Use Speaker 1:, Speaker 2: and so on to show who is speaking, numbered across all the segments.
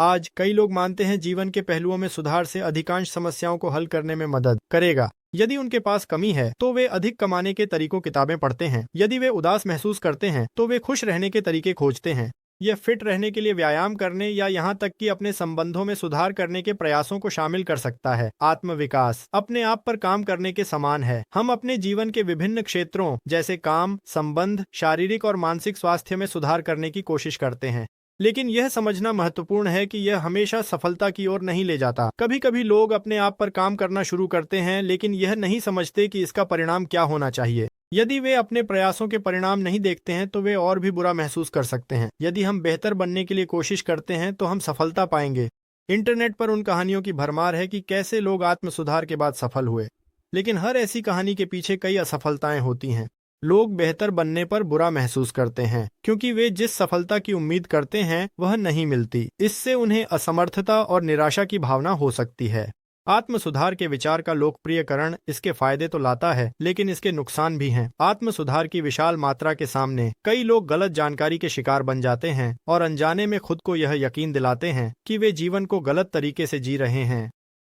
Speaker 1: आज कई लोग मानते हैं जीवन के पहलुओं में सुधार से अधिकांश समस्याओं को हल करने में मदद करेगा। यदि उनके पास कमी है तो वे अधिक कमाने के तरीकों किताबें पढ़ते हैं। यदि वे उदास महसूस करते हैं तो वे खुश रहने के तरीके खोजते हैं। यह फिट रहने के लिए व्यायाम करने या यहाँ तक कि अपने संबंधों में सुधार करने के प्रयासों को शामिल कर सकता है। आत्मविकास अपने आप पर काम करने के समान है। हम अपने जीवन के विभिन्न क्षेत्रों जैसे काम, संबंध, शारीरिक और मानसिक स्वास्थ्य में सुधार करने की कोशिश करते हैं, लेकिन यह समझना महत्वपूर्ण है कि यह हमेशा सफलता की ओर नहीं ले जाता। कभी कभी लोग अपने आप पर काम करना शुरू करते हैं लेकिन यह नहीं समझते कि इसका परिणाम क्या होना चाहिए। यदि वे अपने प्रयासों के परिणाम नहीं देखते हैं तो वे और भी बुरा महसूस कर सकते हैं। यदि हम बेहतर बनने के लिए कोशिश करते हैं तो हम सफलता पाएंगे। इंटरनेट पर उन कहानियों की भरमार है कि कैसे लोग आत्म सुधार के बाद सफल हुए, लेकिन हर ऐसी कहानी के पीछे कई असफलताएं होती हैं। लोग बेहतर बनने पर बुरा महसूस करते हैं क्योंकि वे जिस सफलता की उम्मीद करते हैं वह नहीं मिलती। इससे उन्हें असमर्थता और निराशा की भावना हो सकती है। आत्म सुधार के विचार का लोकप्रियकरण इसके फायदे तो लाता है लेकिन इसके नुकसान भी हैं। आत्म सुधार की विशाल मात्रा के सामने कई लोग गलत जानकारी के शिकार बन जाते हैं और अनजाने में खुद को यह यकीन दिलाते हैं कि वे जीवन को गलत तरीके से जी रहे हैं।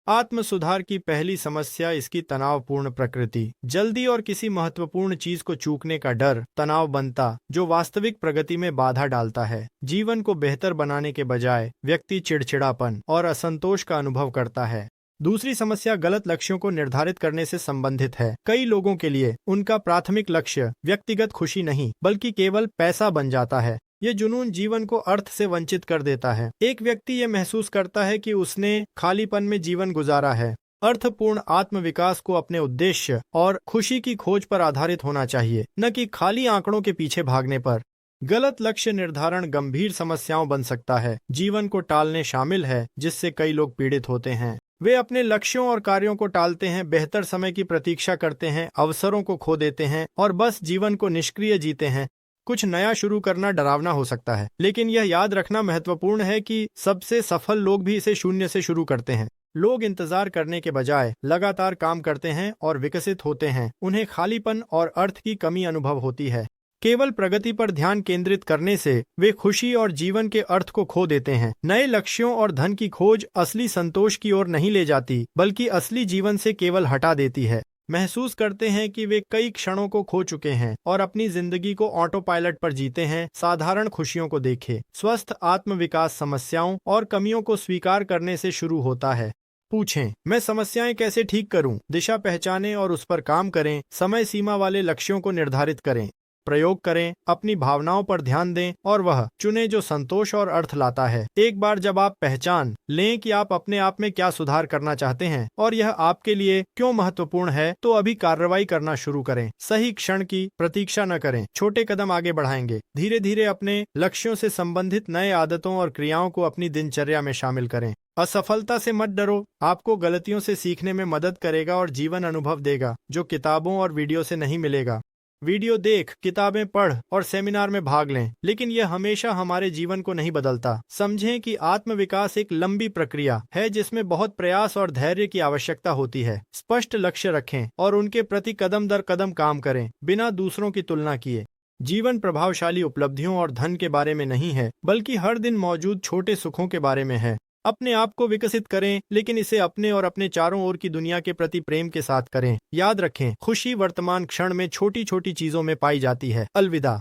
Speaker 1: आत्म सुधार की पहली समस्या इसकी तनावपूर्ण प्रकृति। जल्दी और किसी महत्वपूर्ण चीज को चूकने का डर तनाव बनता जो वास्तविक प्रगति में बाधा डालता है। जीवन को बेहतर बनाने के बजाय व्यक्ति चिड़चिड़ापन और असंतोष का अनुभव करता है। दूसरी समस्या गलत लक्ष्यों को निर्धारित करने से संबंधित है। कई लोगों के लिए उनका प्राथमिक लक्ष्य व्यक्तिगत खुशी नहीं बल्कि केवल पैसा बन जाता है। ये जुनून जीवन को अर्थ से वंचित कर देता है। एक व्यक्ति ये महसूस करता है कि उसने खालीपन में जीवन गुजारा है। अर्थपूर्ण आत्मविकास को अपने उद्देश्य और खुशी की खोज पर आधारित होना चाहिए, न कि खाली आंकड़ों के पीछे भागने पर। गलत लक्ष्य निर्धारण गंभीर समस्याओं बन सकता है। जीवन को टालने शामिल है जिससे कई लोग पीड़ित होते हैं। वे अपने लक्ष्यों और कार्यों को टालते हैं, बेहतर समय की प्रतीक्षा करते हैं, अवसरों को खो देते हैं और बस जीवन को निष्क्रिय जीते हैं। कुछ नया शुरू करना डरावना हो सकता है, लेकिन यह याद रखना महत्वपूर्ण है कि सबसे सफल लोग भी इसे शून्य से शुरू करते हैं। लोग इंतजार करने के बजाय लगातार काम करते हैं और विकसित होते हैं। उन्हें खालीपन और अर्थ की कमी अनुभव होती है। केवल प्रगति पर ध्यान केंद्रित करने से वे खुशी और जीवन के अर्थ को खो देते हैं। नए लक्ष्यों और धन की खोज असली संतोष की ओर नहीं ले जाती बल्कि असली जीवन से केवल हटा देती है। महसूस करते हैं कि वे कई क्षणों को खो चुके हैं और अपनी जिंदगी को ऑटो पायलट पर जीते हैं। साधारण खुशियों को देखें। स्वस्थ आत्मविकास समस्याओं और कमियों को स्वीकार करने से शुरू होता है। पूछें, मैं समस्याएं कैसे ठीक करूं? दिशा पहचानें और उस पर काम करें। समय सीमा वाले लक्ष्यों को निर्धारित करें। प्रयोग करें, अपनी भावनाओं पर ध्यान दें और वह चुनें जो संतोष और अर्थ लाता है। एक बार जब आप पहचान लें कि आप अपने आप में क्या सुधार करना चाहते हैं और यह आपके लिए क्यों महत्वपूर्ण है, तो अभी कार्रवाई करना शुरू करें। सही क्षण की प्रतीक्षा न करें। छोटे कदम आगे बढ़ाएंगे। धीरे धीरे अपने लक्ष्यों से संबंधित नए आदतों और क्रियाओं को अपनी दिनचर्या में शामिल करें। असफलता से मत डरो। आपको गलतियों से सीखने में मदद करेगा और जीवन अनुभव देगा जो किताबों और वीडियो से नहीं मिलेगा। वीडियो देख, किताबें पढ़ और सेमिनार में भाग लें, लेकिन यह हमेशा हमारे जीवन को नहीं बदलता। समझें कि आत्मविकास एक लंबी प्रक्रिया है जिसमें बहुत प्रयास और धैर्य की आवश्यकता होती है। स्पष्ट लक्ष्य रखें और उनके प्रति कदम दर कदम काम करें, बिना दूसरों की तुलना किए। जीवन प्रभावशाली उपलब्धियों और धन के बारे में नहीं है, बल्कि हर दिन मौजूद छोटे सुखों के बारे में है। अपने आप को विकसित करें, लेकिन इसे अपने और अपने चारों ओर की दुनिया के प्रति प्रेम के साथ करें। याद रखें, खुशी वर्तमान क्षण में छोटी छोटी चीजों में पाई जाती है। अलविदा।